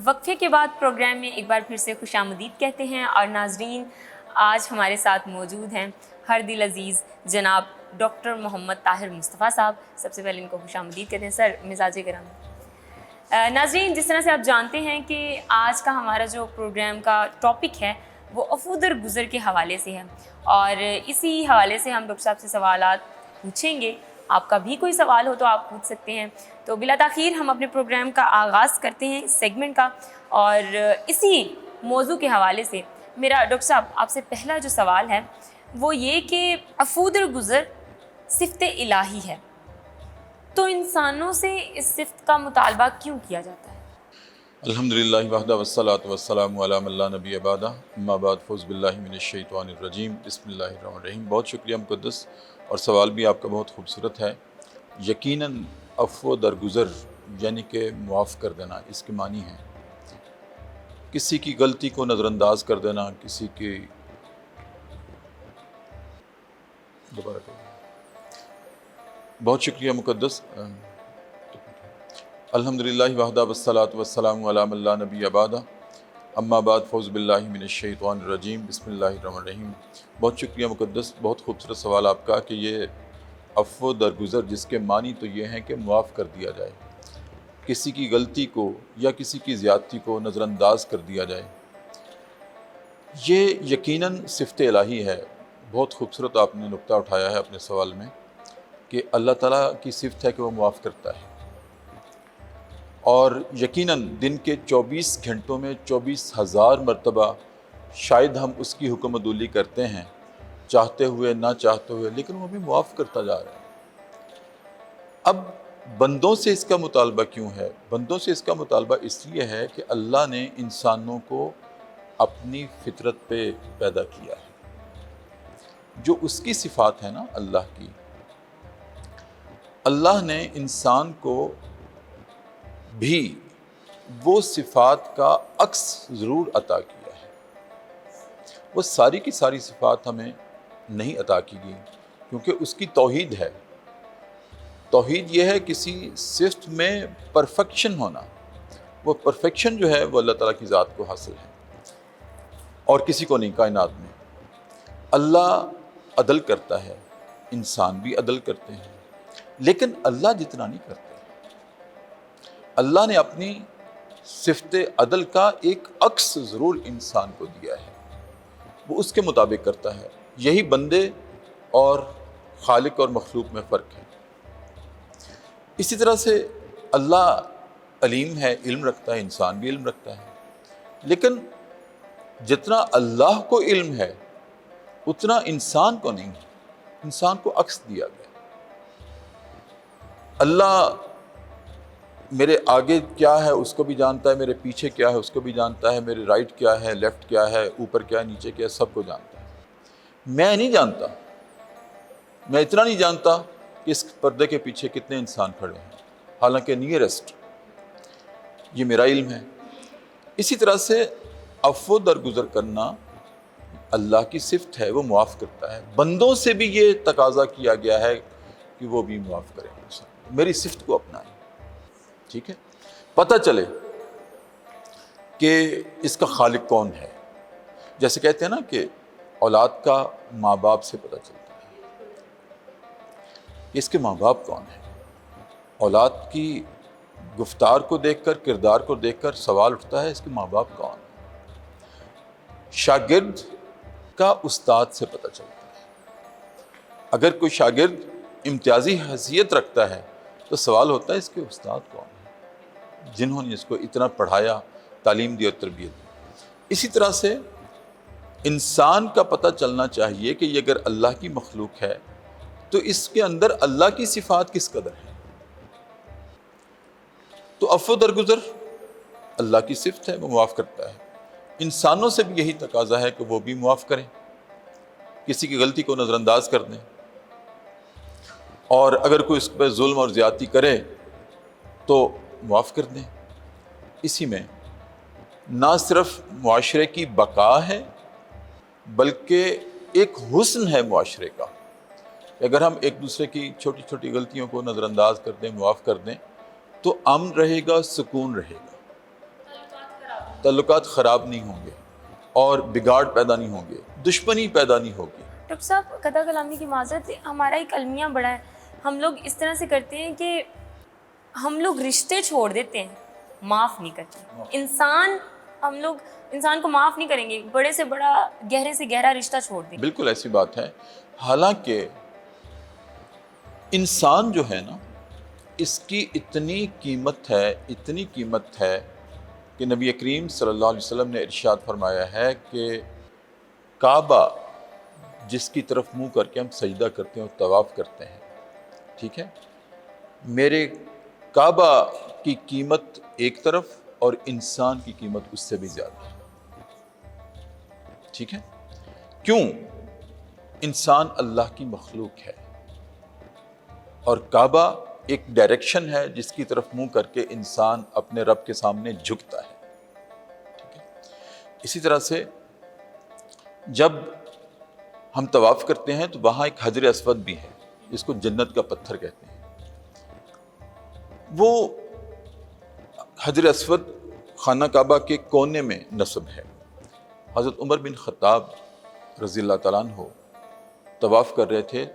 وقفے کے بعد پروگرام میں ایک بار پھر سے خوش آمدید کہتے ہیں اور ناظرین آج ہمارے ساتھ موجود ہیں ہر دل عزیز جناب ڈاکٹر محمد طاہر مصطفیٰ صاحب. سب سے پہلے ان کو خوش آمدید کہتے ہیں. سر مزاج گرامی ناظرین، جس طرح سے آپ جانتے ہیں کہ آج کا ہمارا جو پروگرام کا ٹاپک ہے وہ عفو در گزر کے حوالے سے ہے اور اسی حوالے سے ہم ڈاکٹر صاحب سے سوالات پوچھیں گے. آپ کا بھی کوئی سوال ہو تو آپ پوچھ سکتے ہیں. تو بلا تاخیر ہم اپنے پروگرام کا آغاز کرتے ہیں اس سیگمنٹ کا، اور اسی موضوع کے حوالے سے میرا ڈاکٹر صاحب آپ سے پہلا جو سوال ہے وہ یہ کہ عفو در گزر صفت الہی ہے، تو انسانوں سے اس صفت کا مطالبہ کیوں کیا جاتا ہے؟ الحمدللہ وحدہ والصلاۃ والسلام علی من لا نبی بعدہ، اما بعد، فاعوذ باللہ من الشیطان الرجیم، بسم اللہ الرحمن الرحیم. بہت شکریہ مقدس، اور سوال بھی آپ کا بہت خوبصورت ہے. یقیناً عفو درگزر یعنی کہ معاف کر دینا، اس کے معنی ہے کسی کی غلطی کو نظر انداز کر دینا، کسی کی بہت شکریہ مقدس. الحمدللہ وحدہ والصلاۃ والسلام علی من لا نبی بعدہ، اما بعد، فاعوذ باللہ من الشیطان الرجیم، بسم اللہ الرحمن الرحیم. بہت شکریہ مقدس، بہت خوبصورت سوال آپ کا کہ یہ عفو درگزر جس کے معنی تو یہ ہیں کہ معاف کر دیا جائے، کسی کی غلطی کو یا کسی کی زیادتی کو نظر انداز کر دیا جائے. یہ یقیناً صفت الہی ہے. بہت خوبصورت آپ نے نقطہ اٹھایا ہے اپنے سوال میں کہ اللہ تعالیٰ کی صفت ہے کہ وہ معاف کرتا ہے، اور یقیناً دن کے 24 گھنٹوں میں 24,000 مرتبہ شاید ہم اس کی حکم عدولی کرتے ہیں، چاہتے ہوئے نہ چاہتے ہوئے، لیکن وہ بھی معاف کرتا جا رہا ہے. اب بندوں سے اس کا مطالبہ کیوں ہے؟ بندوں سے اس کا مطالبہ اس لیے ہے کہ اللہ نے انسانوں کو اپنی فطرت پہ پیدا کیا ہے. جو اس کی صفات ہے نا اللہ کی، اللہ نے انسان کو بھی وہ صفات کا عکس ضرور عطا کیا ہے. وہ ساری کی ساری صفات ہمیں نہیں عطا کی گئی کیونکہ اس کی توحید ہے. توحید یہ ہے کسی صفت میں پرفیکشن ہونا. وہ پرفیکشن جو ہے وہ اللہ تعالیٰ کی ذات کو حاصل ہے اور کسی کو نہیں کائنات میں. اللہ عدل کرتا ہے، انسان بھی عدل کرتے ہیں، لیکن اللہ جتنا نہیں کرتے. اللہ نے اپنی صفت عدل کا ایک عکس ضرور انسان کو دیا ہے، وہ اس کے مطابق کرتا ہے. یہی بندے اور خالق اور مخلوق میں فرق ہے. اسی طرح سے اللہ علیم ہے، علم رکھتا ہے، انسان بھی علم رکھتا ہے، لیکن جتنا اللہ کو علم ہے اتنا انسان کو نہیں ہے. انسان کو عکس دیا گیا. اللہ میرے آگے کیا ہے اس کو بھی جانتا ہے، میرے پیچھے کیا ہے اس کو بھی جانتا ہے، میرے رائٹ کیا ہے، لیفٹ کیا ہے، اوپر کیا ہے، نیچے کیا ہے، سب کو جانتا ہے. میں نہیں جانتا. میں اتنا نہیں جانتا کہ اس پردے کے پیچھے کتنے انسان کھڑے ہیں، حالانکہ نیئرسٹ یہ میرا علم ہے. اسی طرح سے عفو درگزر کرنا اللہ کی صفت ہے، وہ معاف کرتا ہے. بندوں سے بھی یہ تقاضا کیا گیا ہے کہ وہ بھی معاف کریں، میری صفت کو اپنائیں. ٹھیک ہے، پتہ چلے کہ اس کا خالق کون ہے. جیسے کہتے ہیں نا کہ اولاد کا ماں باپ سے پتہ چلتا ہے کہ اس کے ماں باپ کون ہیں. اولاد کی گفتار کو دیکھ کر، کردار کو دیکھ کر سوال اٹھتا ہے اس کے ماں باپ کون ہیں. شاگرد کا استاد سے پتہ چلتا ہے. اگر کوئی شاگرد امتیازی حیثیت رکھتا ہے تو سوال ہوتا ہے اس کے استاد کون ہیں، جنہوں نے اس کو اتنا پڑھایا، تعلیم دی اور تربیت دی. اسی طرح سے انسان کا پتہ چلنا چاہیے کہ یہ اگر اللہ کی مخلوق ہے تو اس کے اندر اللہ کی صفات کس قدر ہے. تو عفو درگزر اللہ کی صفت ہے، وہ معاف کرتا ہے. انسانوں سے بھی یہی تقاضا ہے کہ وہ بھی معاف کریں، کسی کی غلطی کو نظر انداز کر دیں، اور اگر کوئی اس پہ ظلم اور زیادتی کرے تو معاف کر دیں. اسی میں نہ صرف معاشرے کی بقا ہے بلکہ ایک حسن ہے معاشرے کا. اگر ہم ایک دوسرے کی چھوٹی چھوٹی غلطیوں کو نظر انداز کر دیں، معاف کر دیں، تو امن رہے گا، سکون رہے گا. تعلقات خراب نہیں ہوں گے اور بگاڑ پیدا نہیں ہوں گے، دشمنی پیدا نہیں ہوگی۔ ڈاکٹر صاحب قطع کلامی کی معذرت، ہمارا ایک المیہ بڑا ہے، ہم لوگ اس طرح سے کرتے ہیں کہ ہم لوگ رشتے چھوڑ دیتے ہیں، معاف نہیں کرتے۔ ہم لوگ انسان کو معاف نہیں کریں گے، بڑے سے بڑا گہرے سے گہرا رشتہ چھوڑ دیں گے۔ بالکل ایسی بات ہے، حالانکہ انسان جو ہے نا، اس کی اتنی قیمت ہے کہ نبی کریم صلی اللہ علیہ وسلم نے ارشاد فرمایا ہے کہ کعبہ جس کی طرف منہ کر کے ہم سجدہ کرتے ہیں اور طواف کرتے ہیں، ٹھیک ہے، میرے کعبہ کی قیمت ایک طرف اور انسان کی قیمت اس سے بھی زیادہ ہے، ٹھیک ہے۔ کیوں؟ انسان اللہ کی مخلوق ہے اور کعبہ ایک ڈائریکشن ہے جس کی طرف منہ کر کے انسان اپنے رب کے سامنے جھکتا ہے، ٹھیک ہے۔ اسی طرح سے جب ہم طواف کرتے ہیں تو وہاں ایک حجر اسود بھی ہے جس کو جنت کا پتھر کہتے ہیں۔ وہ حجر اسود خانہ کعبہ کے کونے میں نصب ہے۔ حضرت عمر بن خطاب رضی اللہ تعالیٰ عنہ طواف کر رہے تھے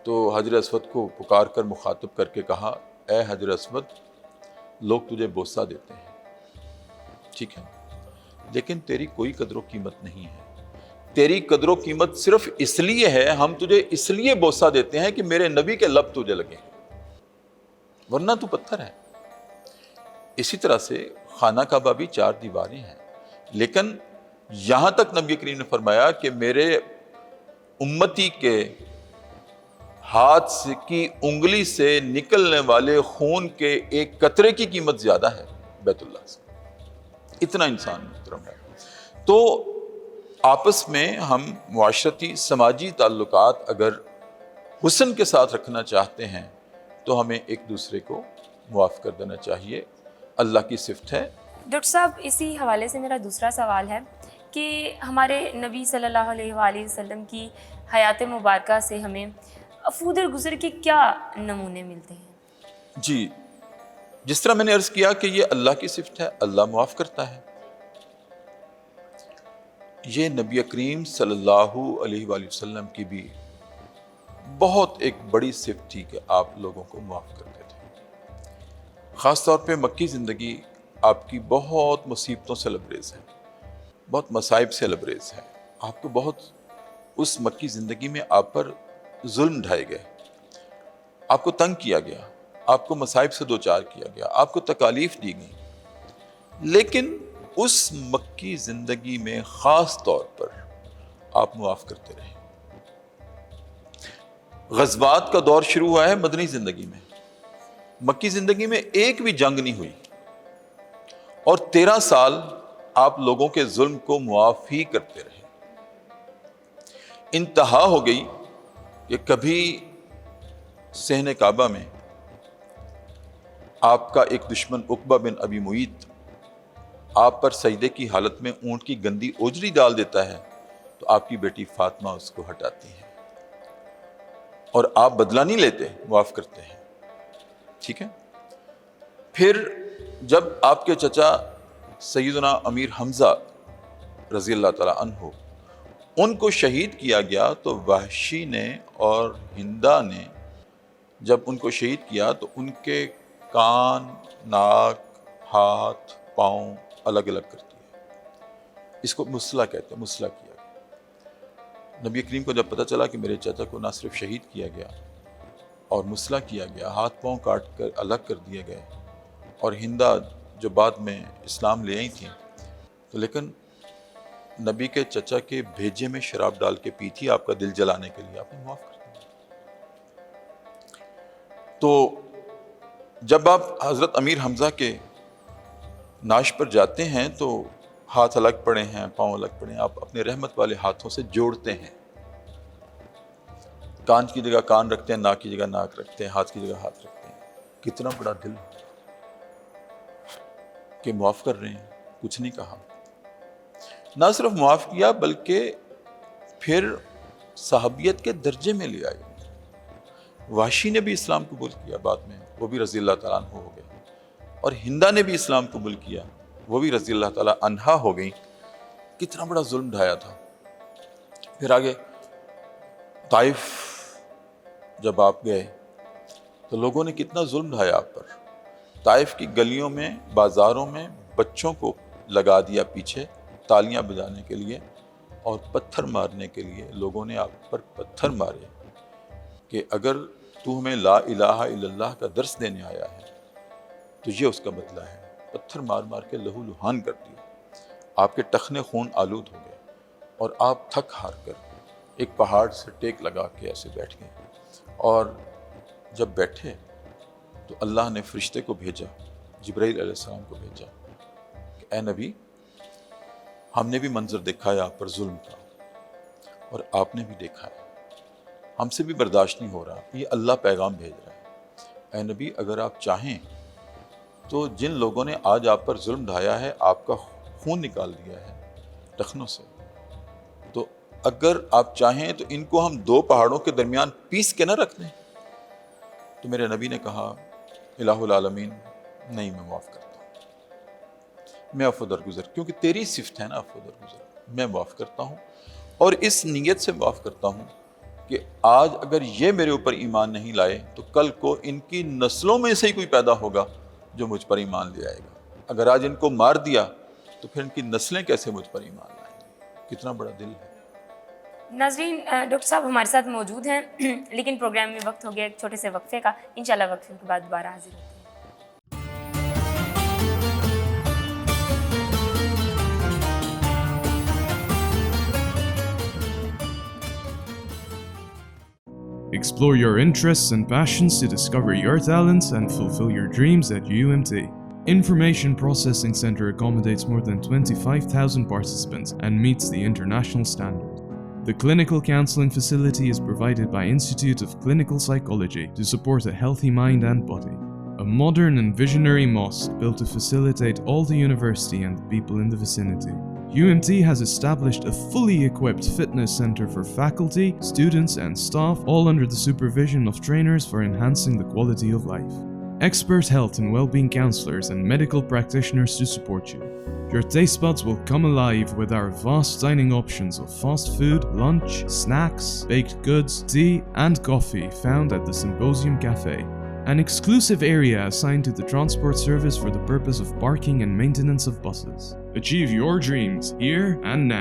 تو حجر اسود کو پکار کر مخاطب کر کے کہا، اے حجر اسود، لوگ تجھے بوسہ دیتے ہیں، ٹھیک ہے، لیکن تیری کوئی قدر و قیمت نہیں ہے، تیری قدر و قیمت صرف اس لیے ہے، ہم تجھے اس لیے بوسہ دیتے ہیں کہ میرے نبی کے لب تجھے لگے ہیں، ورنہ تو پتھر ہے۔ اسی طرح سے خانہ کعبہ بھی 4 دیواریں ہیں، لیکن یہاں تک نبی کریم نے فرمایا کہ میرے امتی کے ہاتھ کی انگلی سے نکلنے والے خون کے ایک قطرے کی قیمت زیادہ ہے بیت اللہ سے، اتنا انسان محترم ہے۔ تو آپس میں ہم معاشرتی سماجی تعلقات اگر حسن کے ساتھ رکھنا چاہتے ہیں تو ہمیں ایک دوسرے کو معاف کر دینا چاہیے، اللہ کی صفت ہے۔ ڈاکٹر صاحب اسی حوالے سے میرا دوسرا سوال ہے کہ ہمارے نبی صلی اللہ علیہ وآلہ وسلم کی حیات مبارکہ سے ہمیں افود الگزر کے کیا نمونے ملتے ہیں؟ جی، جس طرح میں نے عرض کیا کہ یہ اللہ کی صفت ہے، اللہ معاف کرتا ہے۔ یہ نبی کریم صلی اللہ علیہ وآلہ وسلم کی بھی بہت ایک بڑی صفت تھی کہ آپ لوگوں کو معاف کرتے تھے۔ خاص طور پہ مکی زندگی آپ کی بہت مصیبتوں سے لبریز ہے، بہت مصائب سے لبریز ہے۔ آپ کو بہت اس مکی زندگی میں آپ پر ظلم ڈھائے گئے، آپ کو تنگ کیا گیا، آپ کو مصائب سے دوچار کیا گیا، آپ کو تکالیف دی گئی، لیکن اس مکی زندگی میں خاص طور پر آپ معاف کرتے رہے۔ غزوات کا دور شروع ہوا ہے مدنی زندگی میں، مکی زندگی میں ایک بھی جنگ نہیں ہوئی اور 13 سال آپ لوگوں کے ظلم کو معاف ہی کرتے رہے۔ انتہا ہو گئی کہ کبھی صحن کعبہ میں آپ کا ایک دشمن عقبہ بن ابی معیط آپ پر سجدے کی حالت میں اونٹ کی گندی اوجری ڈال دیتا ہے تو آپ کی بیٹی فاطمہ اس کو ہٹاتی ہے اور آپ بدلہ نہیں لیتے، معاف کرتے ہیں، ٹھیک ہے۔ پھر جب آپ کے چچا سیدنا امیر حمزہ رضی اللہ تعالیٰ عنہ ان کو شہید کیا گیا تو وحشی نے اور ہندا نے جب ان کو شہید کیا تو ان کے کان، ناک، ہاتھ، پاؤں الگ الگ کر دیا۔ اس کو مسلح کہتے ہیں، مسلح کیا گیا۔ نبی کریم کو جب پتہ چلا کہ میرے چچا کو نہ صرف شہید کیا گیا اور مسلح کیا گیا، ہاتھ پاؤں کاٹ کر الگ کر دیے گئے، اور ہندا جو بعد میں اسلام لے آئی تھیں تو لیکن نبی کے چچا کے بھیجے میں شراب ڈال کے پی تھی آپ کا دل جلانے کے لیے، آپ نے معاف کر دیا۔ تو جب آپ حضرت امیر حمزہ کے نعش پر جاتے ہیں تو ہاتھ الگ پڑے ہیں، پاؤں الگ پڑے ہیں، آپ اپنے رحمت والے ہاتھوں سے جوڑتے ہیں، کان کی جگہ کان رکھتے ہیں، ناک کی جگہ ناک رکھتے ہیں، ہاتھ کی جگہ ہاتھ رکھتے ہیں۔ کتنا بڑا دل کہ معاف کر رہے ہیں، کچھ نہیں کہا۔ نہ صرف معاف کیا بلکہ پھر صحابیت کے درجے میں لے آئے۔ وحشی نے بھی اسلام قبول کیا بعد میں، وہ بھی رضی اللہ تعالیٰ عنہ ہو گئے، اور ہندا نے بھی اسلام قبول کیا وہ بھی رضی اللہ تعالیٰ عنہا ہو گئیں. کتنا بڑا ظلم ڈھایا تھا. پھر آگے طائف جب آپ گئے تو لوگوں نے کتنا ظلم ڈھایا آپ پر. طائف کی گلیوں میں بازاروں میں بچوں کو لگا دیا پیچھے تالیاں بجانے کے لیے اور پتھر مارنے کے لیے. لوگوں نے آپ پر پتھر مارے کہ اگر تو ہمیں لا الہ الا اللہ کا درس دینے آیا ہے تو یہ اس کا بدلہ ہے. پتھر مار مار کے لہو لہان کر دیا. آپ کے ٹخنے خون آلود ہو گئے اور آپ تھک ہار کر ایک پہاڑ سے ٹیک لگا کے ایسے بیٹھ گئے. اور جب بیٹھے تو اللہ نے فرشتے کو بھیجا, جبرائیل علیہ السلام کو بھیجا کہ اے نبی, ہم نے بھی منظر دیکھا ہے آپ پر ظلم کا اور آپ نے بھی دیکھا ہے, ہم سے بھی برداشت نہیں ہو رہا, یہ اللہ پیغام بھیج رہا ہے. اے نبی, اگر آپ چاہیں تو جن لوگوں نے آج آپ پر ظلم ڈھایا ہے, آپ کا خون نکال دیا ہے ٹخنوں سے, تو اگر آپ چاہیں تو ان کو ہم دو پہاڑوں کے درمیان پیس کے نہ رکھ دیں. تو میرے نبی نے کہا الہ العالمین, نہیں, میں معاف کرتا ہوں, میں عفو درگزر, کیونکہ تیری صفت ہے نا عفو درگزر, میں معاف کرتا ہوں. اور اس نیت سے معاف کرتا ہوں کہ آج اگر یہ میرے اوپر ایمان نہیں لائے تو کل کو ان کی نسلوں میں سے ہی کوئی پیدا ہوگا جو مجھ پر ایمان لے آئے گا. اگر آج ان کو مار دیا تو پھر ان کی نسلیں کیسے مجھ پر ایمان لائیں گی. کتنا بڑا دل ہے. ناظرین, ڈاکٹر صاحب ہمارے ساتھ موجود ہیں لیکن پروگرام میں وقت ہو گیا ایک چھوٹے سے وقفے کا. انشاءاللہ وقفے کے بعد دوبارہ حاضر ہوتے ہیں. Explore your interests and passions to discover your talents and fulfill your dreams at UMT. Information Processing Center accommodates more than 25,000 participants and meets the international standard. The clinical counseling facility is provided by Institute of Clinical Psychology to support a healthy mind and body. A modern and visionary mosque built to facilitate all the university and the people in the vicinity. UMT has established a fully equipped fitness center for faculty, students and staff, all under the supervision of trainers for enhancing the quality of life. Expert health and well-being counselors and medical practitioners to support you. Your taste buds will come alive with our vast dining options of fast food, lunch, snacks, baked goods, tea and coffee found at the Symposium Cafe. An exclusive area assigned to the transport service for the purpose of parking and maintenance of buses. Achieve your dreams here and now.